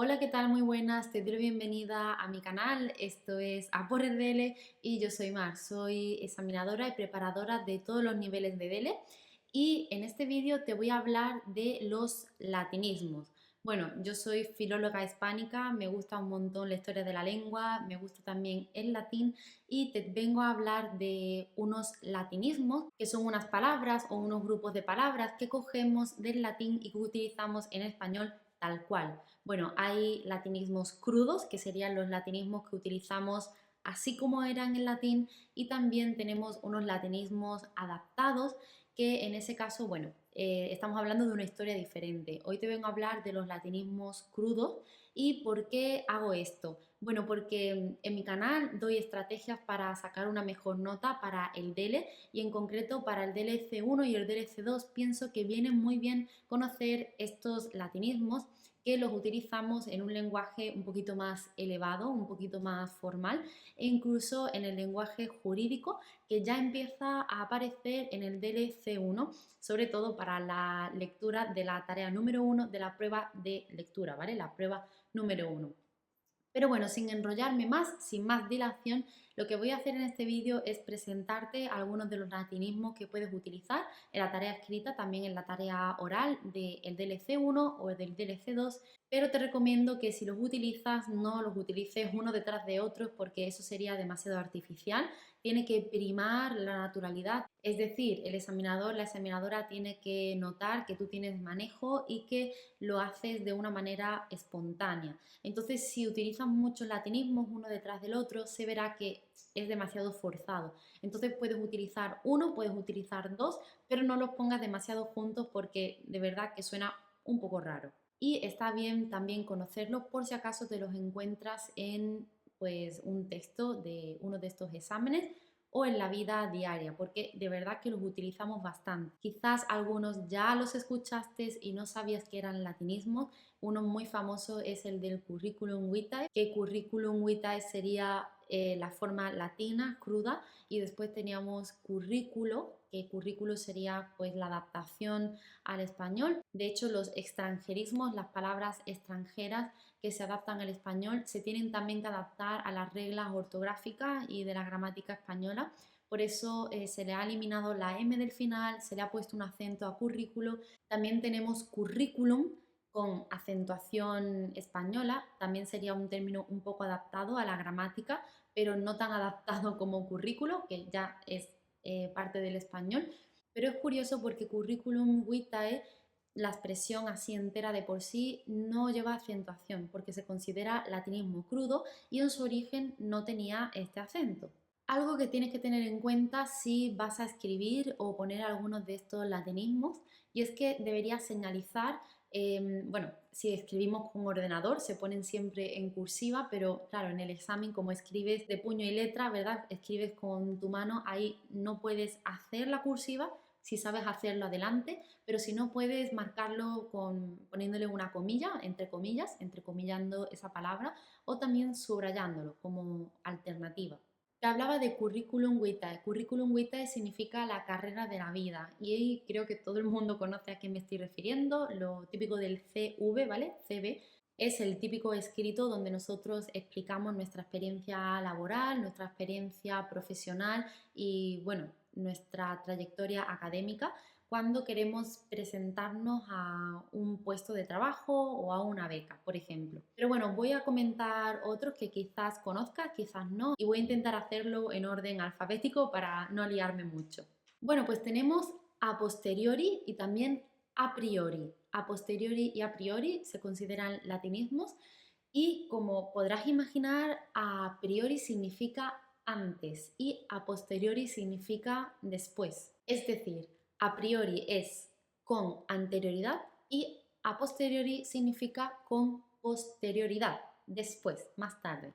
Hola, ¿qué tal? Muy buenas, te doy la bienvenida a mi canal. Esto es A por el DELE y yo soy Mar, soy examinadora y preparadora de todos los niveles de DELE y en este vídeo te voy a hablar de los latinismos. Bueno, yo soy filóloga hispánica, me gusta un montón la historia de la lengua, me gusta también el latín y te vengo a hablar de unos latinismos que son unas palabras o unos grupos de palabras que cogemos del latín y que utilizamos en español tal cual. Bueno, hay latinismos crudos, que serían los latinismos que utilizamos así como eran en latín, y también tenemos unos latinismos adaptados, que en ese caso, bueno, estamos hablando de una historia diferente. Hoy te vengo a hablar de los latinismos crudos y por qué hago esto. Bueno, porque en mi canal doy estrategias para sacar una mejor nota para el DELE y en concreto para el DELE C1 y el DELE C2 pienso que viene muy bien conocer estos latinismos que los utilizamos en un lenguaje un poquito más elevado, un poquito más formal e incluso en el lenguaje jurídico que ya empieza a aparecer en el DLC1, sobre todo para la lectura de la tarea número 1 de la prueba de lectura, ¿vale? La prueba número 1. Pero bueno, sin enrollarme más, sin más dilación, lo que voy a hacer en este vídeo es presentarte algunos de los latinismos que puedes utilizar en la tarea escrita, también en la tarea oral del DLC1 o del DLC2, pero te recomiendo que si los utilizas no los utilices uno detrás de otros porque eso sería demasiado artificial. Tiene que primar la naturalidad, es decir, el examinador, la examinadora tiene que notar que tú tienes manejo y que lo haces de una manera espontánea. Entonces, si utilizas muchos latinismos uno detrás del otro, se verá que es demasiado forzado. Entonces puedes utilizar uno, puedes utilizar dos, pero no los pongas demasiado juntos porque de verdad que suena un poco raro. Y está bien también conocerlos por si acaso te los encuentras en pues un texto de uno de estos exámenes o en la vida diaria, porque de verdad que los utilizamos bastante. Quizás algunos ya los escuchaste y no sabías que eran latinismos. Uno muy famoso es el del curriculum vitae, que curriculum vitae sería la forma latina, cruda, y después teníamos currículo, que currículo sería pues la adaptación al español. De hecho, los extranjerismos, las palabras extranjeras que se adaptan al español, se tienen también que adaptar a las reglas ortográficas y de la gramática española. Por eso se le ha eliminado la M del final, se le ha puesto un acento a currículo. También tenemos currículum con acentuación española, también sería un término un poco adaptado a la gramática, pero no tan adaptado como currículo, que ya es parte del español. Pero es curioso porque curriculum vitae, la expresión así entera de por sí, no lleva acentuación, porque se considera latinismo crudo y en su origen no tenía este acento. Algo que tienes que tener en cuenta si vas a escribir o poner algunos de estos latinismos, y es que deberías señalizar, bueno, si escribimos con ordenador se ponen siempre en cursiva, pero claro, en el examen como escribes de puño y letra, ¿verdad? Escribes con tu mano, ahí no puedes hacer la cursiva, si sabes hacerlo adelante, pero si no puedes marcarlo poniéndole una comilla, entrecomillando esa palabra, o también subrayándolo como alternativa. Te hablaba de curriculum vitae. Curriculum vitae significa la carrera de la vida y creo que todo el mundo conoce a qué me estoy refiriendo. Lo típico del CV, ¿vale? CV es el típico escrito donde nosotros explicamos nuestra experiencia laboral, nuestra experiencia profesional y, bueno, nuestra trayectoria académica cuando queremos presentarnos a un puesto de trabajo o a una beca, por ejemplo. Pero bueno, voy a comentar otros que quizás conozcas, quizás no, y voy a intentar hacerlo en orden alfabético para no liarme mucho. Bueno, pues tenemos a posteriori y también a priori. A posteriori y a priori se consideran latinismos y como podrás imaginar, a priori significa antes y a posteriori significa después. Es decir, a priori es con anterioridad y a posteriori significa con posterioridad, después, más tarde.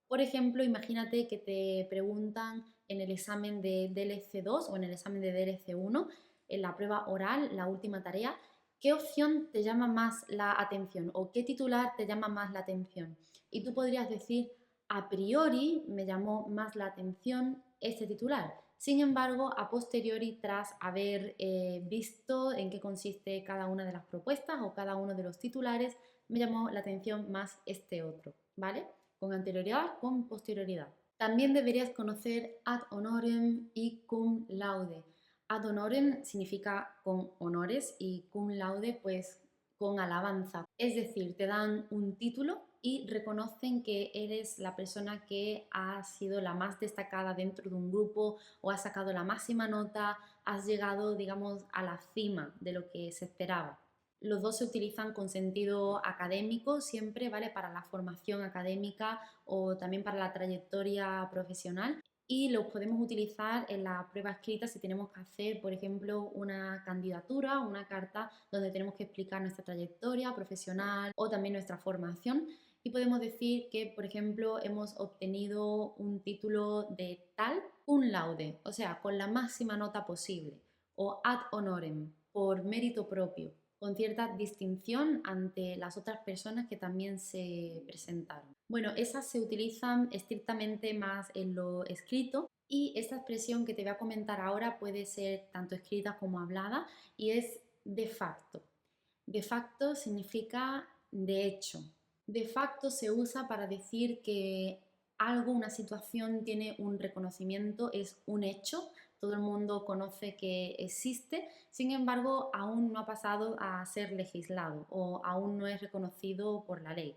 Por ejemplo, imagínate que te preguntan en el examen de DLC2 o en el examen de DLC1, en la prueba oral, la última tarea, ¿qué opción te llama más la atención o qué titular te llama más la atención? Y tú podrías decir, a priori me llamó más la atención este titular. Sin embargo, a posteriori, tras haber visto en qué consiste cada una de las propuestas o cada uno de los titulares, me llamó la atención más este otro, ¿vale? Con anterioridad, con posterioridad. También deberías conocer ad honorem y cum laude. Ad honorem significa con honores y cum laude pues con alabanza. Es decir, te dan un título y reconocen que eres la persona que ha sido la más destacada dentro de un grupo o has sacado la máxima nota, has llegado, digamos, a la cima de lo que se esperaba. Los dos se utilizan con sentido académico siempre, ¿vale? Para la formación académica o también para la trayectoria profesional. Y los podemos utilizar en la prueba escrita si tenemos que hacer, por ejemplo, una candidatura, una carta donde tenemos que explicar nuestra trayectoria profesional o también nuestra formación. Y podemos decir que, por ejemplo, hemos obtenido un título de tal cum laude, o sea, con la máxima nota posible, o ad honorem, por mérito propio, con cierta distinción ante las otras personas que también se presentaron. Bueno, esas se utilizan estrictamente más en lo escrito y esta expresión que te voy a comentar ahora puede ser tanto escrita como hablada y es de facto. De facto significa de hecho. De facto se usa para decir que algo, una situación tiene un reconocimiento, es un hecho, todo el mundo conoce que existe, sin embargo aún no ha pasado a ser legislado o aún no es reconocido por la ley.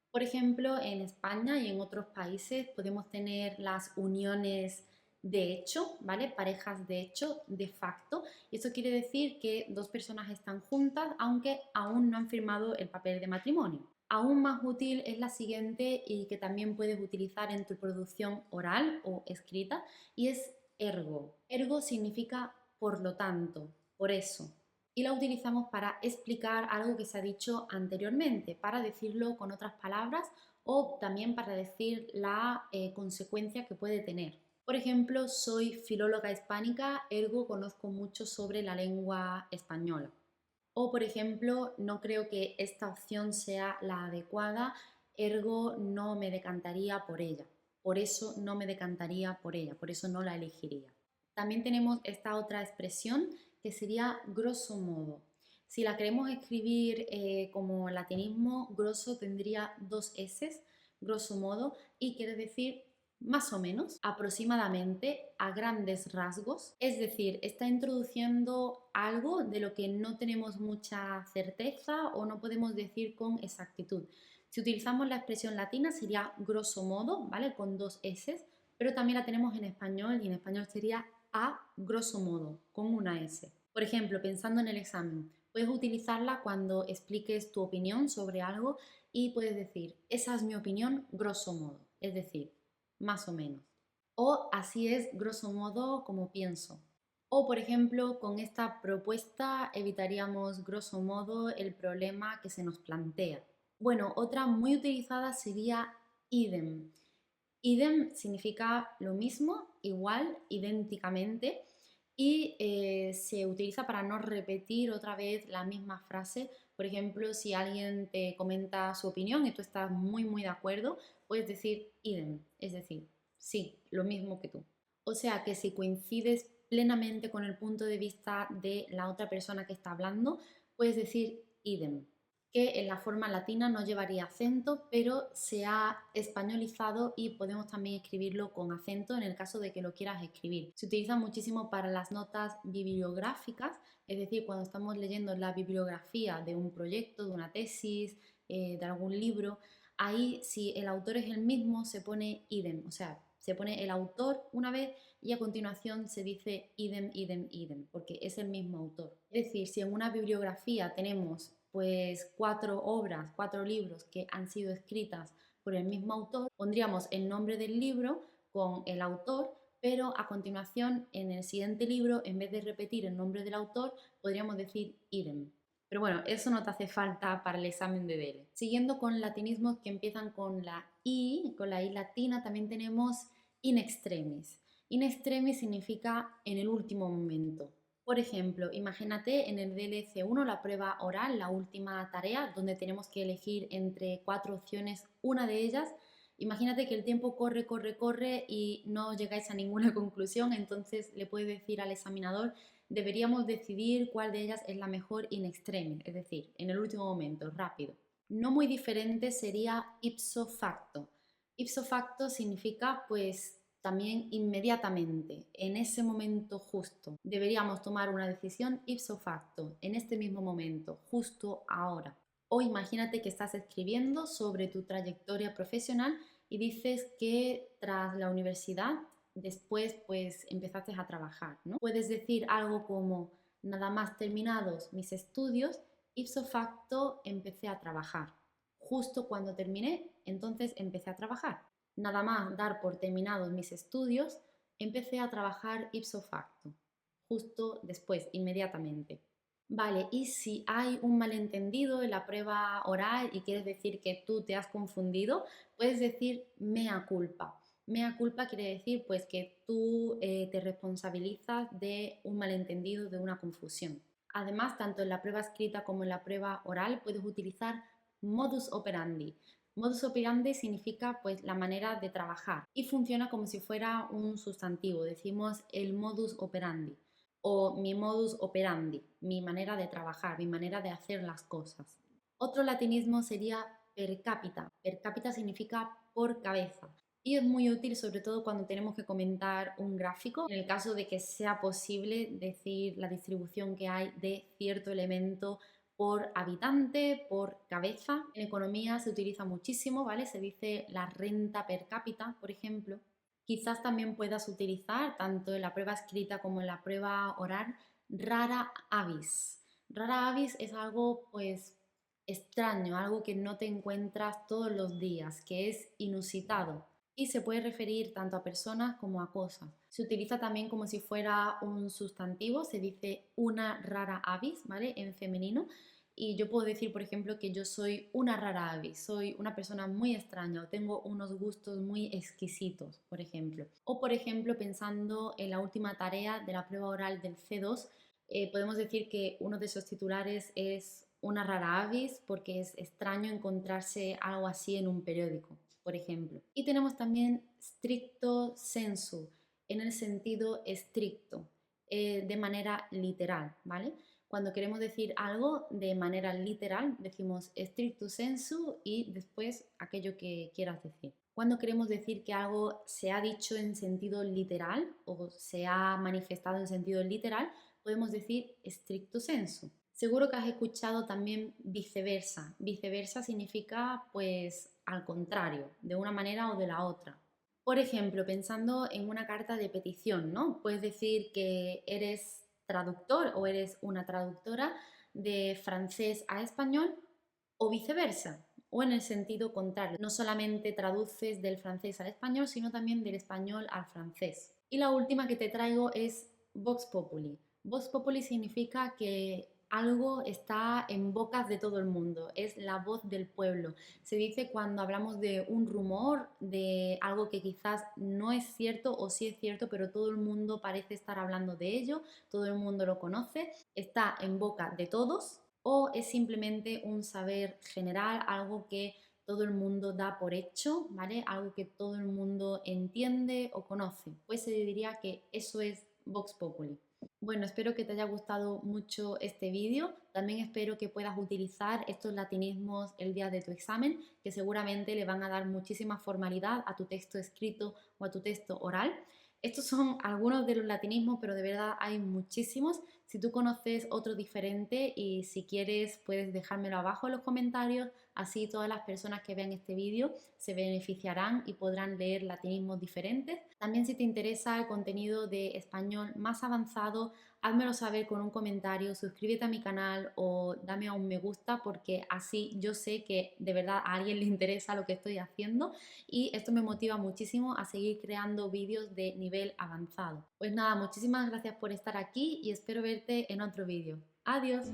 Por ejemplo, en España y en otros países podemos tener las uniones de hecho, ¿vale? Parejas de hecho, de facto, y eso quiere decir que dos personas están juntas aunque aún no han firmado el papel de matrimonio. Aún más útil es la siguiente y que también puedes utilizar en tu producción oral o escrita y es ergo. Ergo significa por lo tanto, por eso. Y la utilizamos para explicar algo que se ha dicho anteriormente, para decirlo con otras palabras o también para decir la consecuencia que puede tener. Por ejemplo, soy filóloga hispánica, ergo conozco mucho sobre la lengua española. O, por ejemplo, no creo que esta opción sea la adecuada, ergo no me decantaría por ella. Por eso no me decantaría por ella, por eso no la elegiría. También tenemos esta otra expresión que sería grosso modo. Si la queremos escribir como latinismo, grosso tendría dos S, grosso modo, y quiere decir más o menos, aproximadamente, a grandes rasgos. Es decir, está introduciendo algo de lo que no tenemos mucha certeza o no podemos decir con exactitud. Si utilizamos la expresión latina sería grosso modo, ¿vale? Con dos S, pero también la tenemos en español y en español sería a grosso modo, con una S. Por ejemplo, pensando en el examen, puedes utilizarla cuando expliques tu opinión sobre algo y puedes decir, esa es mi opinión grosso modo, es decir, más o menos. O así es, grosso modo, como pienso. O, por ejemplo, con esta propuesta evitaríamos, grosso modo, el problema que se nos plantea. Bueno, otra muy utilizada sería idem. Idem significa lo mismo, igual, idénticamente, y se utiliza para no repetir otra vez la misma frase. Por ejemplo, si alguien te comenta su opinión y tú estás muy de acuerdo, puedes decir idem, es decir, sí, lo mismo que tú. O sea que si coincides plenamente con el punto de vista de la otra persona que está hablando, puedes decir idem, que en la forma latina no llevaría acento, pero se ha españolizado y podemos también escribirlo con acento en el caso de que lo quieras escribir. Se utiliza muchísimo para las notas bibliográficas, es decir, cuando estamos leyendo la bibliografía de un proyecto, de una tesis, de algún libro, ahí si el autor es el mismo se pone idem, o sea, se pone el autor una vez y a continuación se dice idem, porque es el mismo autor. Es decir, si en una bibliografía tenemos pues 4 obras, 4 libros que han sido escritas por el mismo autor, pondríamos el nombre del libro con el autor, pero a continuación en el siguiente libro, en vez de repetir el nombre del autor, podríamos decir idem. Pero bueno, eso no te hace falta para el examen de DELE. Siguiendo con latinismos que empiezan con la I latina, también tenemos in extremis. In extremis significa en el último momento. Por ejemplo, imagínate en el DLC1, la prueba oral, la última tarea, donde tenemos que elegir entre 4 opciones, una de ellas. Imagínate que el tiempo corre y no llegáis a ninguna conclusión, entonces le puedes decir al examinador, deberíamos decidir cuál de ellas es la mejor in extremis, es decir, en el último momento, rápido. no muy diferente sería ipso facto. Ipso facto significa pues también inmediatamente, en ese momento justo. Deberíamos tomar una decisión ipso facto, en este mismo momento, justo ahora. O imagínate que estás escribiendo sobre tu trayectoria profesional y dices que tras la universidad, después pues empezaste a trabajar, ¿no? Puedes decir algo como, nada más terminados mis estudios, ipso facto empecé a trabajar. Justo cuando terminé, entonces empecé a trabajar. Nada más dar por terminados mis estudios, empecé a trabajar ipso facto. Justo después, inmediatamente. Vale, y si hay un malentendido en la prueba oral y quieres decir que tú te has confundido, puedes decir mea culpa. Mea culpa quiere decir pues que tú te responsabilizas de un malentendido, de una confusión. Además, tanto en la prueba escrita como en la prueba oral puedes utilizar modus operandi. Modus operandi significa pues la manera de trabajar y funciona como si fuera un sustantivo. Decimos el modus operandi o mi modus operandi, mi manera de trabajar, mi manera de hacer las cosas. Otro latinismo sería per cápita. Per cápita significa por cabeza y es muy útil sobre todo cuando tenemos que comentar un gráfico, en el caso de que sea posible decir la distribución que hay de cierto elemento por habitante, por cabeza. En economía se utiliza muchísimo, ¿vale? Se dice la renta per cápita, por ejemplo. Quizás también puedas utilizar, tanto en la prueba escrita como en la prueba oral, rara avis. Rara avis es algo pues extraño, algo que no te encuentras todos los días, que es inusitado y se puede referir tanto a personas como a cosas. Se utiliza también como si fuera un sustantivo, se dice una rara avis, ¿vale? En femenino. Y yo puedo decir, por ejemplo, que yo soy una rara avis, soy una persona muy extraña o tengo unos gustos muy exquisitos, por ejemplo. O, por ejemplo, pensando en la última tarea de la prueba oral del C2, podemos decir que uno de esos titulares es una rara avis porque es extraño encontrarse algo así en un periódico, por ejemplo. Y tenemos también stricto sensu, en el sentido estricto, de manera literal, ¿vale? Cuando queremos decir algo de manera literal, decimos stricto sensu y después aquello que quieras decir. Cuando queremos decir que algo se ha dicho en sentido literal o se ha manifestado en sentido literal, podemos decir stricto sensu. Seguro que has escuchado también viceversa. Viceversa significa pues al contrario, de una manera o de la otra. Por ejemplo, pensando en una carta de petición, ¿no? Puedes decir que eres traductor o eres una traductora de francés a español o viceversa, o en el sentido contrario. No solamente traduces del francés al español, sino también del español al francés. Y la última que te traigo es Vox Populi. Vox Populi significa que algo está en bocas de todo el mundo, es la voz del pueblo. Se dice cuando hablamos de un rumor, de algo que quizás no es cierto o sí es cierto, pero todo el mundo parece estar hablando de ello, todo el mundo lo conoce, está en boca de todos o es simplemente un saber general, algo que todo el mundo da por hecho, ¿vale? Algo que todo el mundo entiende o conoce. Pues se diría que eso es Vox Populi. Bueno, espero que te haya gustado mucho este vídeo. También espero que puedas utilizar estos latinismos el día de tu examen, que seguramente le van a dar muchísima formalidad a tu texto escrito o a tu texto oral. Estos son algunos de los latinismos, pero de verdad hay muchísimos. Si tú conoces otro diferente y si quieres puedes dejármelo abajo en los comentarios, así todas las personas que vean este vídeo se beneficiarán y podrán leer latinismos diferentes. También si te interesa el contenido de español más avanzado, házmelo saber con un comentario, suscríbete a mi canal o dame a un me gusta porque así yo sé que de verdad a alguien le interesa lo que estoy haciendo y esto me motiva muchísimo a seguir creando vídeos de nivel avanzado. Pues nada, muchísimas gracias por estar aquí y espero verte en otro vídeo. Adiós.